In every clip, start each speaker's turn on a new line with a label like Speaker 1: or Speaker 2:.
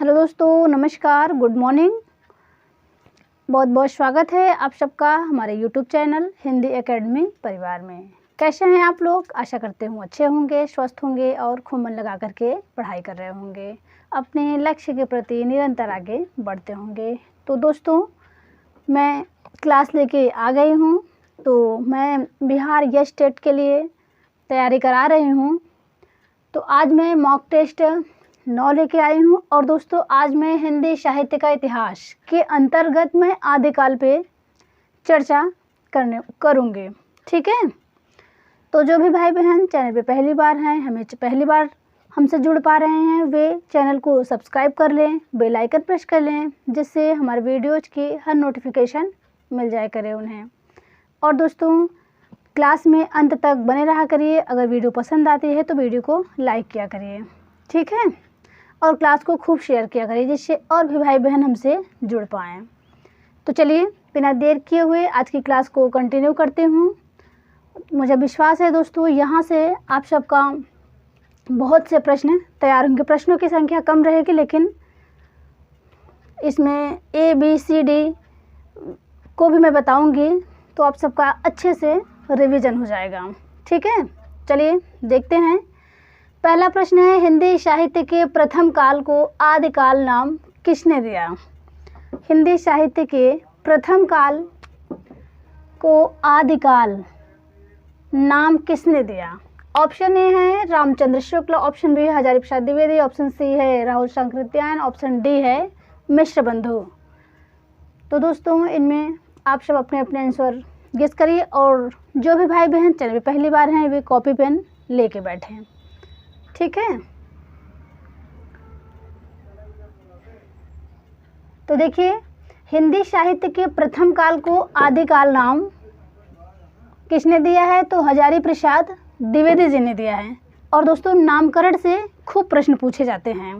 Speaker 1: Hello दोस्तों, नमस्कार, good morning. बहुत बहुत स्वागत है आप सबका हमारे यूट्यूब चैनल हिंदी एकेडमी परिवार में। कैसे हैं आप लोग? आशा करते हूँ अच्छे होंगे, स्वस्थ होंगे और खूब मन लगा करके पढ़ाई कर रहे होंगे, अपने लक्ष्य के प्रति निरंतर आगे बढ़ते होंगे। तो दोस्तों, मैं क्लास लेके आ गई हूँ। तो मैं बिहार यस स्टेट के लिए तैयारी करा रही हूँ। तो आज मैं मॉक टेस्ट 9 लेके आई हूँ और दोस्तों आज मैं हिंदी साहित्य का इतिहास के अंतर्गत मैं आदिकाल पे चर्चा करूँगी। ठीक है? तो जो भी भाई बहन चैनल पे पहली बार हैं, हमें पहली बार हमसे जुड़ पा रहे हैं, वे चैनल को सब्सक्राइब कर लें, बेल आइकन प्रेस कर लें, जिससे हमारे वीडियोज़ की हर नोटिफिकेशन मिल जाया करे उन्हें। और दोस्तों क्लास में अंत तक बने रहा करिए। अगर वीडियो पसंद आती है तो वीडियो को लाइक किया करिए, ठीक है? और क्लास को खूब शेयर किया करिए, जिससे और भी भाई बहन हमसे जुड़ पाएँ। तो चलिए बिना देर किए हुए आज की क्लास को कंटिन्यू करती हूँ। मुझे विश्वास है दोस्तों यहाँ से आप सबका बहुत से प्रश्न तैयार होंगे। प्रश्नों की संख्या कम रहेगी, लेकिन इसमें ABCD को भी मैं बताऊँगी, तो आप सबका अच्छे से रिवीजन हो जाएगा। ठीक है, चलिए देखते हैं। पहला प्रश्न है, हिंदी साहित्य के प्रथम काल को आदिकाल नाम किसने दिया? हिंदी साहित्य के प्रथम काल को आदिकाल नाम किसने दिया? ऑप्शन ए है रामचंद्र शुक्ल, ऑप्शन बी है हजारी प्रसाद द्विवेदी, ऑप्शन सी है राहुल सांकृत्यायन, ऑप्शन डी है मिश्रबंधु। तो दोस्तों इनमें आप सब अपने अपने आंसर गेस करिए, और जो भी भाई बहन चैनल पे पहली बार हैं वे कॉपी पेन लेके बैठे। ठीक है, तो देखिए हिंदी साहित्य के प्रथम काल को आदिकाल नाम किसने दिया है? तो हजारी प्रसाद द्विवेदी जी ने दिया है। और दोस्तों नामकरण से खूब प्रश्न पूछे जाते हैं,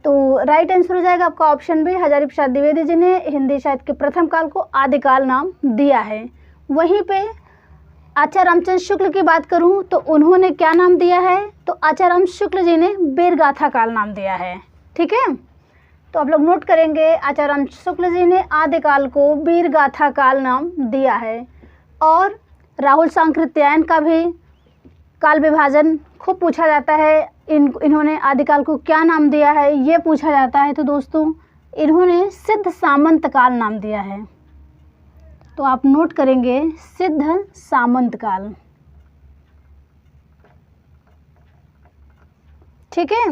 Speaker 1: तो राइट आंसर हो जाएगा आपका ऑप्शन बी, हजारी प्रसाद द्विवेदी जी ने हिंदी साहित्य के प्रथम काल को आदिकाल नाम दिया है। वहीं पे आचार्य रामचंद्र शुक्ल की बात करूं तो उन्होंने क्या नाम दिया है? तो आचार्य राम शुक्ल जी ने वीरगाथा काल नाम दिया है। ठीक है, तो आप लोग नोट करेंगे, आचार्य राम शुक्ल जी ने आदिकाल को वीरगाथा काल नाम दिया है। और राहुल सांकृत्यायन का भी काल विभाजन खूब पूछा जाता है। इन्होंने आदिकाल को क्या नाम दिया है ये पूछा जाता है। तो दोस्तों इन्होंने सिद्ध सामंत काल नाम दिया है। तो आप नोट करेंगे सिद्ध सामंत काल। ठीक है,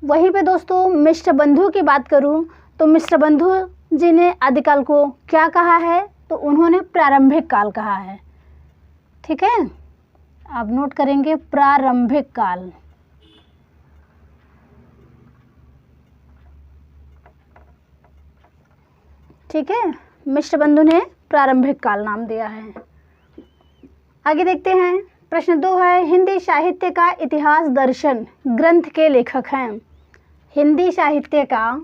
Speaker 1: वहीं पे दोस्तों मिश्रबंधु की बात करूं तो मिश्रबंधु जी ने आदिकाल को क्या कहा है? तो उन्होंने प्रारंभिक काल कहा है। ठीक है, आप नोट करेंगे प्रारंभिक काल। ठीक है, मिश्रबंधु ने प्रारंभिक काल नाम दिया है। आगे देखते हैं, प्रश्न 2 है, हिंदी साहित्य का इतिहास दर्शन ग्रंथ के लेखक हैं। हिंदी साहित्य का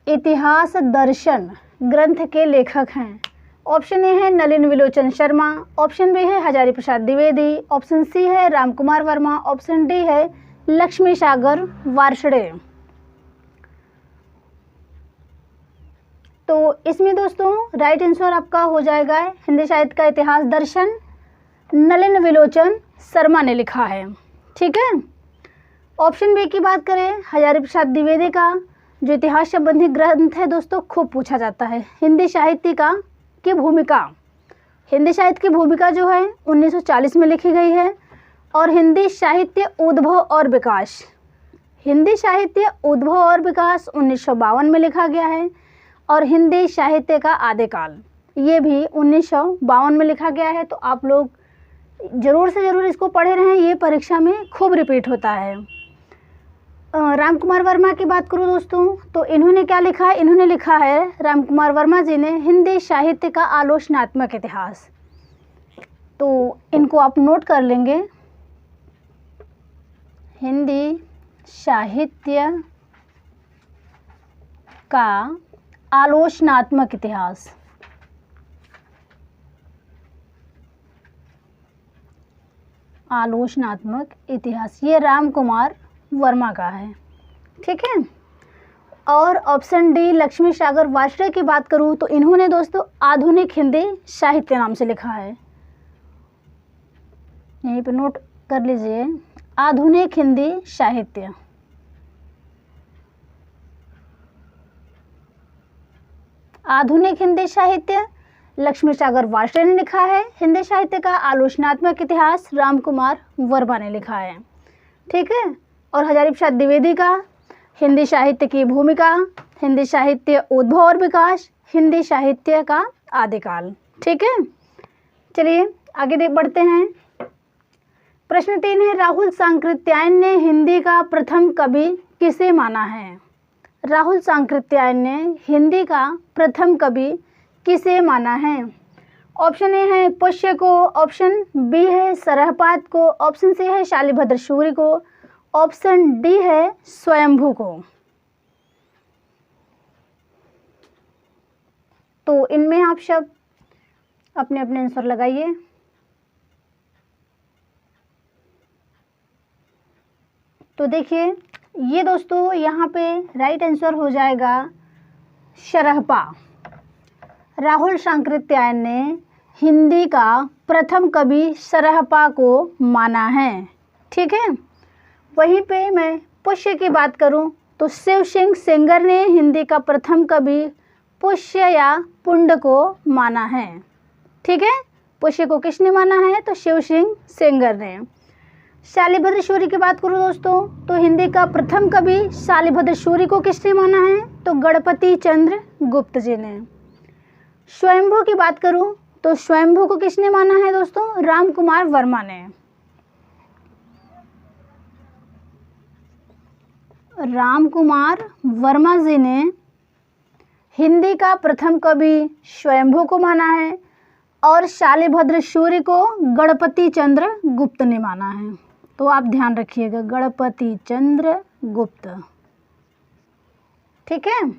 Speaker 1: इतिहास दर्शन ग्रंथ के लेखक हैं। ऑप्शन ए है नलिन विलोचन शर्मा, ऑप्शन बी है हजारी प्रसाद द्विवेदी, ऑप्शन सी है रामकुमार वर्मा, ऑप्शन डी है लक्ष्मी सागर वार्ष्णेय। तो इसमें दोस्तों राइट आंसर आपका हो जाएगा हिंदी साहित्य का इतिहास दर्शन नलिन विलोचन शर्मा ने लिखा है। ठीक है, ऑप्शन बी की बात करें, हजारी प्रसाद द्विवेदी का जो इतिहास संबंधी ग्रंथ है दोस्तों खूब पूछा जाता है। हिंदी साहित्य की भूमिका, हिंदी साहित्य की भूमिका जो है 1940 में लिखी गई है। और हिंदी साहित्य उद्भव और विकास, हिंदी साहित्य उद्भव और विकास 1952 में लिखा गया है। और हिंदी साहित्य का आदिकाल ये भी 1952 में लिखा गया है। तो आप लोग ज़रूर से ज़रूर इसको पढ़े रहें, ये परीक्षा में खूब रिपीट होता है। रामकुमार वर्मा की बात करूँ दोस्तों तो इन्होंने क्या लिखा है? इन्होंने लिखा है, रामकुमार वर्मा जी ने हिंदी साहित्य का आलोचनात्मक इतिहास। तो इनको आप नोट कर लेंगे, हिंदी साहित्य का आलोचनात्मक इतिहास। आलोचनात्मक इतिहास, ये रामकुमार वर्मा का है। ठीक है। और ऑप्शन डी लक्ष्मी सागर वार्ष्णेय की बात करूँ तो इन्होंने दोस्तों आधुनिक हिंदी साहित्य नाम से लिखा है, यहीं पे नोट कर लीजिए, आधुनिक हिंदी साहित्य। आधुनिक हिंदी साहित्य लक्ष्मी सागर वार्ष्णेय ने लिखा है। हिंदी साहित्य का आलोचनात्मक इतिहास राम कुमार वर्मा ने लिखा है। ठीक है। और हजारी प्रसाद द्विवेदी का हिंदी साहित्य की भूमिका, हिंदी साहित्य उद्भव और विकास, हिंदी साहित्य का आदिकाल। ठीक है। चलिए आगे बढ़ते हैं। प्रश्न 3 है, राहुल सांकृत्यायन ने हिंदी का प्रथम कवि किसे माना है? राहुल सांकृत्यायन ने हिंदी का प्रथम कवि किसे माना है? ऑप्शन ए है पुष्य को, ऑप्शन बी है सरहपाद को, ऑप्शन सी है शालिभद्र सूरि को, ऑप्शन डी है स्वयंभू को। तो इनमें आप सब अपने अपने आंसर लगाइए। तो देखिए ये दोस्तों यहाँ पे राइट आंसर हो जाएगा सरहपा। राहुल सांकृत्यायन ने हिंदी का प्रथम कवि सरहपा को माना है। ठीक है। वहीं पे मैं पुष्य की बात करूं तो शिव सिंह सेंगर ने हिंदी का प्रथम कवि पुष्य या पुंड को माना है। ठीक है। पुष्य को किसने माना है? तो शिव सिंह सेंगर ने। शालिभद्र सूरि की बात करूं दोस्तों तो हिंदी का प्रथम कवि शालिभद्र सूरि को किसने माना है? तो गणपति चंद्र गुप्त जी ने। स्वयंभू की बात करूं तो स्वयंभू को किसने माना है दोस्तों? राम कुमार वर्मा ने। राम कुमार वर्मा जी ने हिंदी का प्रथम कवि स्वयंभू को माना है और शालिभद्र सूरि को गणपति चंद्र गुप्त ने माना है। तो आप ध्यान रखिएगा, गणपति चंद्र गुप्त। ठीक है।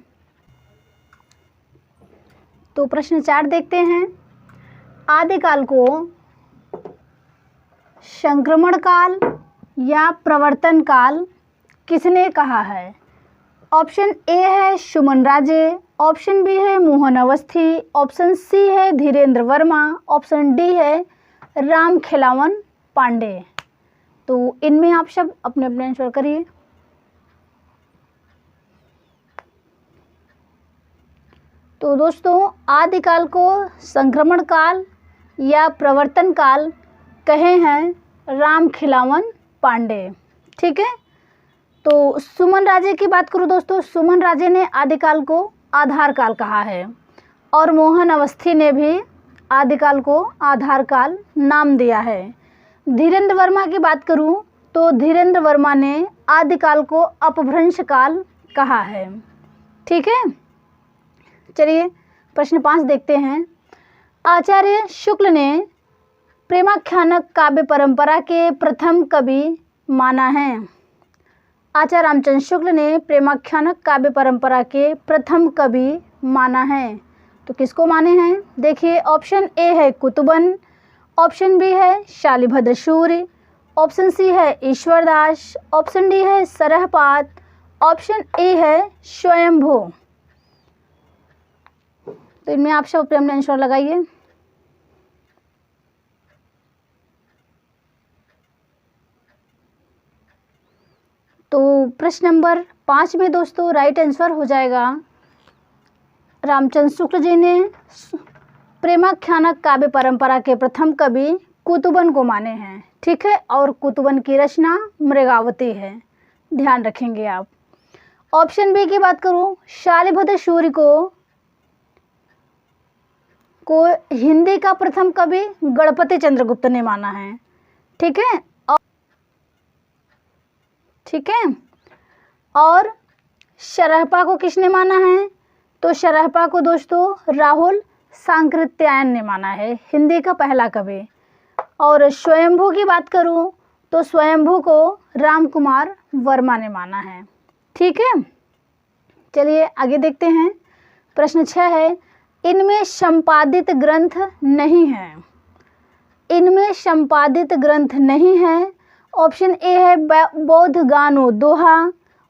Speaker 1: तो प्रश्न 4 देखते हैं। आदिकाल को संक्रमण काल या प्रवर्तन काल किसने कहा है? ऑप्शन ए है सुमन राजे, ऑप्शन बी है मोहन अवस्थी, ऑप्शन सी है धीरेन्द्र वर्मा, ऑप्शन डी है राम खिलावन पांडे। तो इनमें आप सब अपने अपने आंसर करिए। तो दोस्तों आदिकाल को संक्रमण काल या प्रवर्तन काल कहे हैं राम खिलावन पांडे। ठीक है। तो सुमन राजे की बात करूँ दोस्तों, सुमन राजे ने आदिकाल को आधार काल कहा है और मोहन अवस्थी ने भी आदिकाल को आधार काल नाम दिया है। धीरेन्द्र वर्मा की बात करूं तो धीरेन्द्र वर्मा ने आदिकाल को अपभ्रंश काल कहा है। ठीक है। चलिए प्रश्न 5 देखते हैं। आचार्य शुक्ल ने प्रेमाख्यानक काव्य परंपरा के प्रथम कवि माना है। आचार्य रामचंद्र शुक्ल ने प्रेमाख्यानक काव्य परंपरा के प्रथम कवि माना है। तो किसको माने हैं? देखिए ऑप्शन ए है कुतुबन, ऑप्शन बी है शालिभद्र सूरि, ऑप्शन सी है ईश्वरदास, ऑप्शन डी है सरहपाद, ऑप्शन ए है स्वयंभू। तो इनमें आप सब अपने आंसर लगाइए। तो प्रश्न नंबर 5 में दोस्तों राइट आंसर हो जाएगा रामचंद्र शुक्ल जी ने प्रेमाख्यानक काव्य परंपरा के प्रथम कवि कुतुबन को माने हैं। ठीक है। और कुतुबन की रचना मृगावती है, ध्यान रखेंगे आप। ऑप्शन बी की बात करूं शालिभद्र सूरि को हिंदी का प्रथम कवि गणपति चंद्रगुप्त ने माना है। ठीक है। ठीक है। और सरहपा को किसने माना है? तो सरहपा को दोस्तों राहुल सांकृत्यायन ने माना है, हिंदी का पहला कवि। और स्वयंभू की बात करूं तो स्वयंभू को राम कुमार वर्मा ने माना है। ठीक है। चलिए आगे देखते हैं। प्रश्न 6 है, इनमें संपादित ग्रंथ नहीं है। इनमें संपादित ग्रंथ नहीं है ऑप्शन ए है बौद्ध गानो दोहा,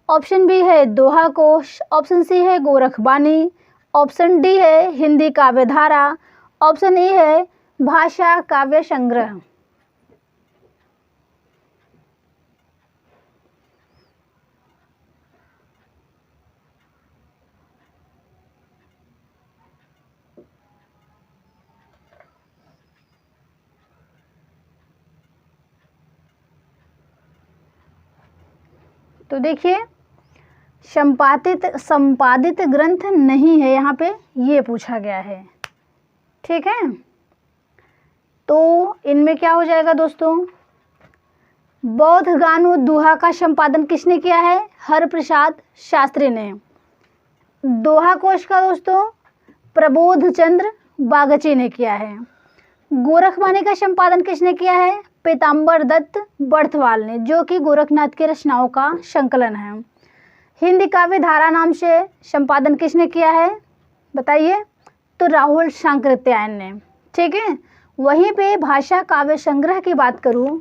Speaker 1: ऑप्शन बी है दोहा कोश, ऑप्शन सी है गोरखबानी, ऑप्शन डी है हिंदी काव्य धारा, ऑप्शन ई है भाषा काव्य संग्रह। तो देखिए संपादित ग्रंथ नहीं है, यहाँ पे ये पूछा गया है। ठीक है, तो इनमें क्या हो जाएगा दोस्तों, बौद्ध गानो दोहा का संपादन किसने किया है, हरप्रसाद शास्त्री ने। दोहा कोश का दोस्तों प्रबोध चंद्र बागची ने किया है। गोरखबानी का संपादन किसने किया है, पीताम्बर दत्त बर्थवाल ने, जो कि गोरखनाथ की रचनाओं का संकलन है। हिंदी काव्य धारा नाम से संपादन किसने किया है बताइए, तो राहुल सांकृत्यायन ने। ठीक है, वहीं पे भाषा काव्य संग्रह की बात करूं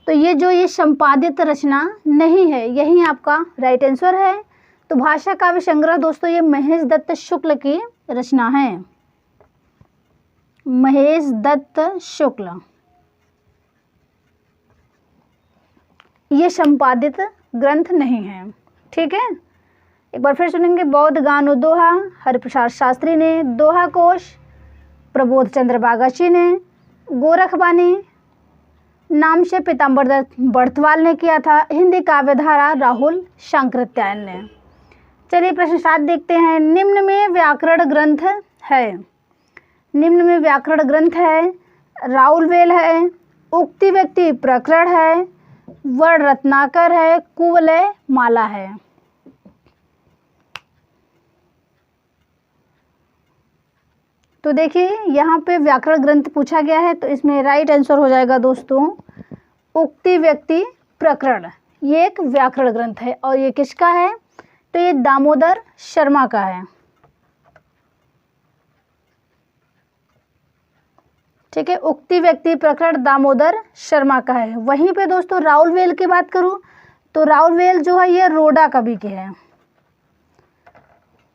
Speaker 1: तो ये संपादित रचना नहीं है, यही आपका राइट आंसर है। तो भाषा काव्य संग्रह दोस्तों ये महेश दत्त शुक्ल की रचना है, महेश दत्त शुक्ल। ये संपादित ग्रंथ नहीं है। ठीक है, एक बार फिर सुनेंगे, बौद्ध गानो दोहा हरिप्रसाद शास्त्री ने, दोहा कोश प्रबोध चंद्र बागची ने, गोरखबानी नाम से पीताम्बर दत्त बर्थवाल ने किया था, हिंदी काव्य धारा राहुल सांकृत्यायन ने। चलिए प्रश्न 7 देखते हैं। निम्न में व्याकरण ग्रंथ है, निम्न में व्याकरण ग्रंथ है, राउलवेल है, उक्ति व्यक्ति प्रकरण है, वर्ण रत्नाकर है, कुवलय माला है। तो देखिए यहाँ पे व्याकरण ग्रंथ पूछा गया है, तो इसमें राइट आंसर हो जाएगा दोस्तों उक्ति व्यक्ति प्रकरण। ये एक व्याकरण ग्रंथ है और ये किसका है, तो ये दामोदर शर्मा का है। ठीक है, उक्ति व्यक्ति प्रकरण दामोदर शर्मा का है। वहीं पे दोस्तों राउलवेल की बात करूं तो राउलवेल जो है ये रोडा कवि के है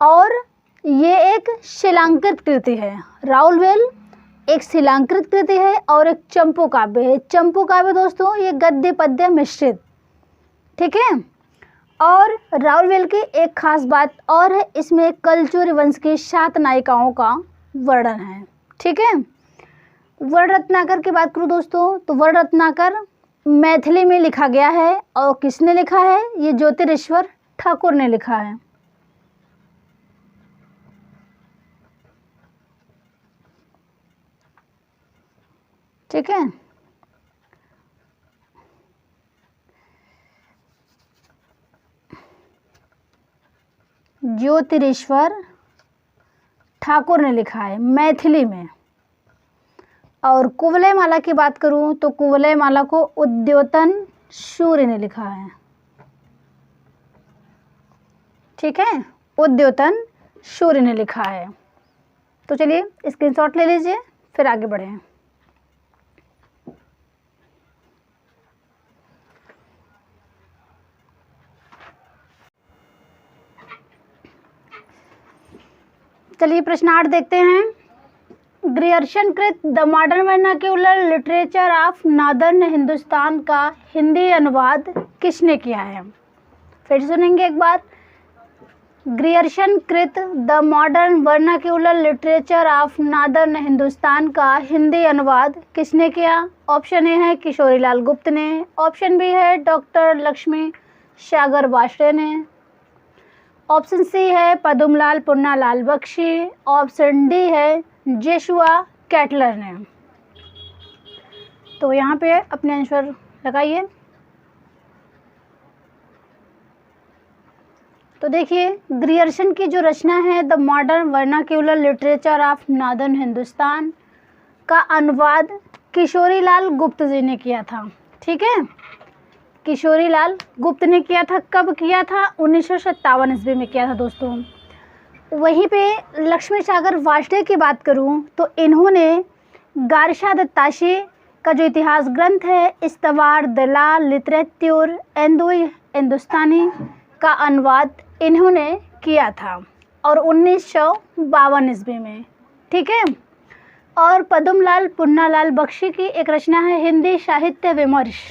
Speaker 1: और ये एक शिलांकृत कृति है। राउलवेल एक शिलांकृत कृति है और एक चंपू काव्य है। चंपू काव्य दोस्तों ये गद्य पद्य मिश्रित। ठीक है, और राउलवेल की एक खास बात और है, इसमें कलचुरी वंश की 7 नायिकाओं का वर्णन है। ठीक है, वर्ण रत्नाकर की बात करूँ दोस्तों तो वर्ण रत्नाकर मैथिली में लिखा गया है और किसने लिखा है, ये ज्योतिरेश्वर ठाकुर ने लिखा है। ठीक है, ज्योतिरेश्वर ठाकुर ने लिखा है मैथिली में। और कुवलय माला की बात करूं तो कुवलय माला को उद्योतन सूर्य ने लिखा है। ठीक है, उद्योतन सूर्य ने लिखा है। तो चलिए स्क्रीनशॉट ले लीजिए, फिर आगे बढ़ें। चलिए प्रश्न 8 देखते हैं। ग्रियर्सन कृत the modern vernacular literature of northern Hindustan का हिंदी अनुवाद किसने किया है। फिर सुनेंगे एक बार। ग्रियर्सन कृत the modern vernacular literature of northern Hindustan का हिंदी अनुवाद किसने किया। ऑप्शन ए है किशोरीलाल गुप्त ने, ऑप्शन बी है डॉक्टर लक्ष्मी सागर वार्ष्णेय ने, ऑप्शन सी है पदुमलाल पुन्नालाल बख्शी, ऑप्शन डी है जेशुआ कैटलर ने। तो यहाँ पे अपने आंसर लगाइए। तो देखिए ग्रियर्सन की जो रचना है the modern vernacular literature of northern Hindustan का अनुवाद किशोरीलाल गुप्त जी ने किया था। ठीक है, किशोरीलाल गुप्त ने किया था। कब किया था, 1957 ईस्वी में किया था दोस्तों। वहीं पे लक्ष्मी सागर वार्ष्णेय की बात करूं तो इन्होंने गारशा दत्ताशी का जो इतिहास ग्रंथ है इस्तवार द ला लिटरेच्योर हिंदुस्तानी का अनुवाद इन्होंने किया था और 1952 ईस्वी में। ठीक है। और पद्मलाल पुन्नालाल बख्शी की एक रचना है हिंदी साहित्य विमर्श,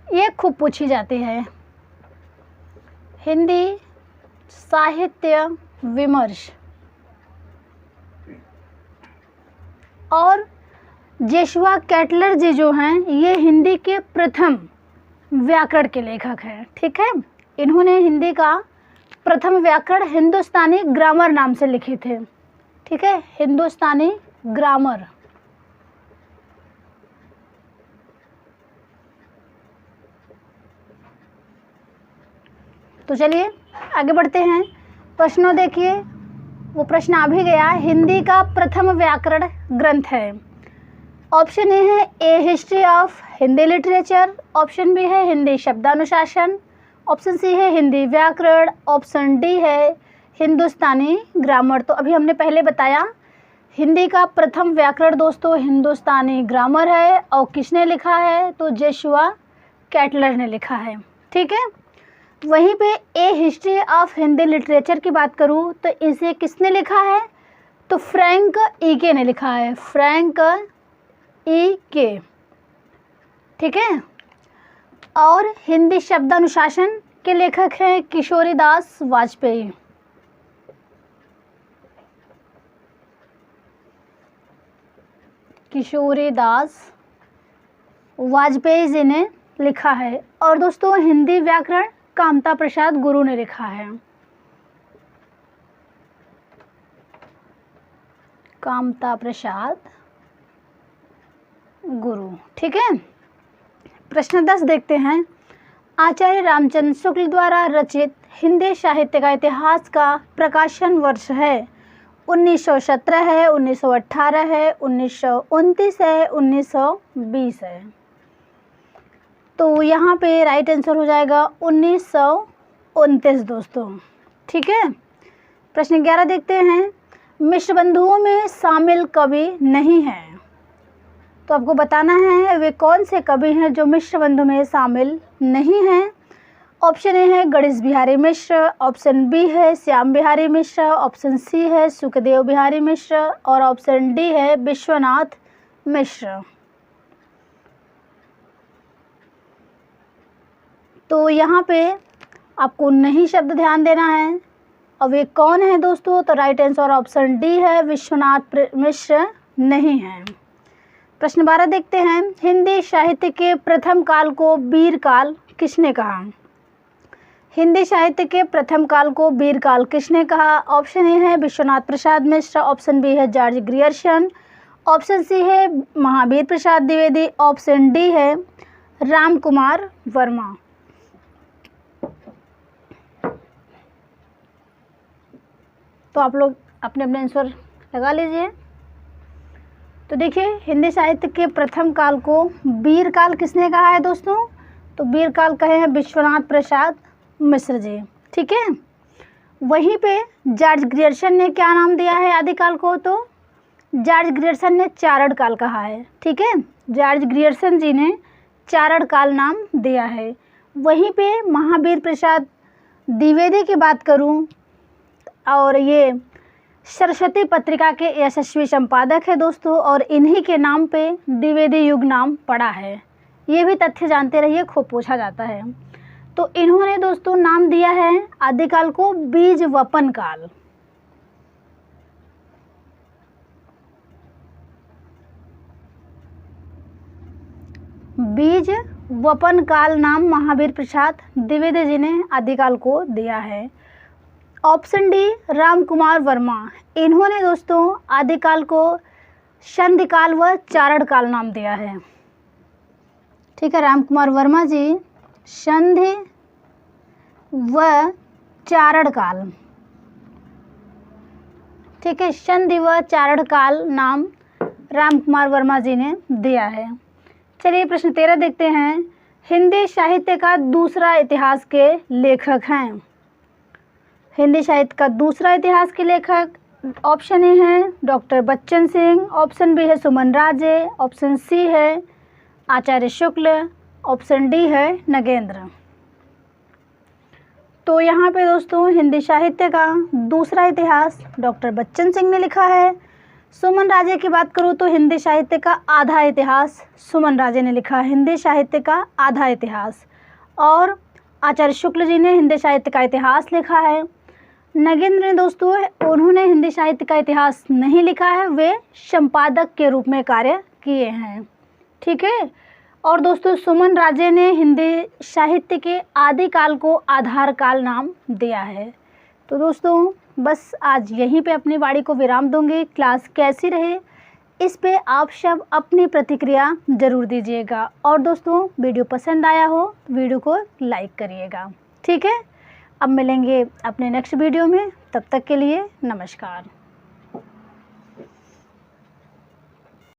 Speaker 1: ये खूब पूछी जाती है, हिंदी साहित्य विमर्श। और जोशुआ केटलर जी जो हैं ये हिंदी के प्रथम व्याकरण के लेखक हैं। ठीक है। इन्होंने हिंदी का प्रथम व्याकरण हिंदुस्तानी ग्रामर नाम से लिखे थे। ठीक है, हिंदुस्तानी ग्रामर। तो चलिए आगे बढ़ते हैं। प्रश्नों देखिए, वो प्रश्न आ भी गया, हिंदी का प्रथम व्याकरण ग्रंथ है। ऑप्शन ए है a history of Hindi literature, option B है हिंदी शब्दानुशासन, ऑप्शन सी है हिंदी व्याकरण, ऑप्शन डी है हिंदुस्तानी ग्रामर। तो अभी हमने पहले बताया हिंदी का प्रथम व्याकरण दोस्तों हिंदुस्तानी ग्रामर है और किसने लिखा है, तो जोशुआ केटलर ने लिखा है। ठीक है। वहीं पे ए हिस्ट्री ऑफ हिंदी लिटरेचर की बात करूँ तो इसे किसने लिखा है, तो फ्रैंक ईके ने लिखा है, फ्रैंक ईके। ठीक है। और हिंदी शब्दानुशासन के लेखक हैं किशोरीदास वाजपेयी। किशोरीदास वाजपेयी जी ने लिखा है। और दोस्तों हिंदी व्याकरण कामता प्रसाद गुरु ने लिखा है, कामता प्रसाद गुरु। ठीक है। प्रश्न 10 देखते हैं। आचार्य रामचंद्र शुक्ल द्वारा रचित हिंदी साहित्य का इतिहास का प्रकाशन वर्ष है 1917 है, 1918 है, 1929 है, 1920 है। तो यहाँ पे राइट आंसर हो जाएगा 1929 दोस्तों। ठीक है। प्रश्न 11 देखते हैं। मिश्र बंधुओं में शामिल कवि नहीं है, तो आपको बताना है वे कौन से कवि हैं जो मिश्र बंधु में शामिल नहीं हैं। ऑप्शन ए है गणेश बिहारी मिश्र, ऑप्शन बी है श्याम बिहारी मिश्र, ऑप्शन सी है सुखदेव बिहारी मिश्र और ऑप्शन डी है विश्वनाथ मिश्र। तो यहाँ पे आपको नहीं शब्द ध्यान देना है। अब ये कौन है दोस्तों, तो राइट आंसर ऑप्शन डी है, विश्वनाथ मिश्र नहीं है। प्रश्न 12 देखते हैं। हिंदी साहित्य के प्रथम काल को वीर काल किसने कहा, हिंदी साहित्य के प्रथम काल को वीर काल किसने कहा। ऑप्शन ए है विश्वनाथ प्रसाद मिश्र, ऑप्शन बी है जॉर्ज ग्रियर्सन, ऑप्शन सी है महावीर प्रसाद द्विवेदी, ऑप्शन डी है राम कुमार वर्मा। तो आप लोग अपने अपने आंसर लगा लीजिए। तो देखिए हिंदी साहित्य के प्रथम काल को वीर काल किसने कहा है दोस्तों, तो वीर काल कहे हैं विश्वनाथ प्रसाद मिश्र जी। ठीक है। वहीं पे जॉर्ज ग्रियर्सन ने क्या नाम दिया है आदिकाल को, तो जॉर्ज ग्रियर्सन ने चारण काल कहा है। ठीक है। जॉर्ज ग्रियर्सन जी ने चारण काल नाम दिया है। वहीं पे महावीर प्रसाद द्विवेदी की बात करूं और ये सरस्वती पत्रिका के यशस्वी संपादक है दोस्तों और इन्हीं के नाम पे द्विवेदी युग नाम पड़ा है। ये भी तथ्य जानते रहिए, खूब पूछा जाता है। तो इन्होंने दोस्तों नाम दिया है आदिकाल को बीज वपन काल। बीज वपन काल नाम महावीर प्रसाद द्विवेदी जी ने आदिकाल को दिया है। ऑप्शन डी राम कुमार वर्मा, इन्होंने दोस्तों आदिकाल को संधिकाल व चारण काल नाम दिया है। ठीक है। राम कुमार वर्मा जी संधि व चारण काल। ठीक है। संधि व चारण काल नाम राम कुमार वर्मा जी ने दिया है। चलिए प्रश्न 13 देखते हैं। हिंदी साहित्य का दूसरा इतिहास के लेखक हैं। हिंदी साहित्य का दूसरा इतिहास के लेखक ऑप्शन ए है doctor Bachchan Singh, option B है सुमन राजे, ऑप्शन सी है आचार्य शुक्ल, ऑप्शन डी है नगेंद्र। तो यहाँ पे दोस्तों हिंदी साहित्य का दूसरा इतिहास डॉक्टर बच्चन सिंह ने लिखा है। सुमन राजे की बात करूँ तो हिंदी साहित्य का आधा इतिहास सुमन राजे ने लिखा है, हिंदी साहित्य का आधा इतिहास। और आचार्य शुक्ल जी ने हिंदी साहित्य का इतिहास लिखा है। नगेंद्र ने दोस्तों उन्होंने हिंदी साहित्य का इतिहास नहीं लिखा है, वे संपादक के रूप में कार्य किए हैं। ठीक है। और दोस्तों सुमन राजे ने हिंदी साहित्य के आदिकाल को आधार काल नाम दिया है। तो दोस्तों बस आज यहीं पे अपनी वाणी को विराम दूंगी। क्लास कैसी रहे इस पे आप सब अपनी प्रतिक्रिया ज़रूर दीजिएगा। और दोस्तों वीडियो पसंद आया हो तो वीडियो को लाइक करिएगा। ठीक है। अब मिलेंगे अपने नेक्स्ट वीडियो में, तब तक के लिए नमस्कार।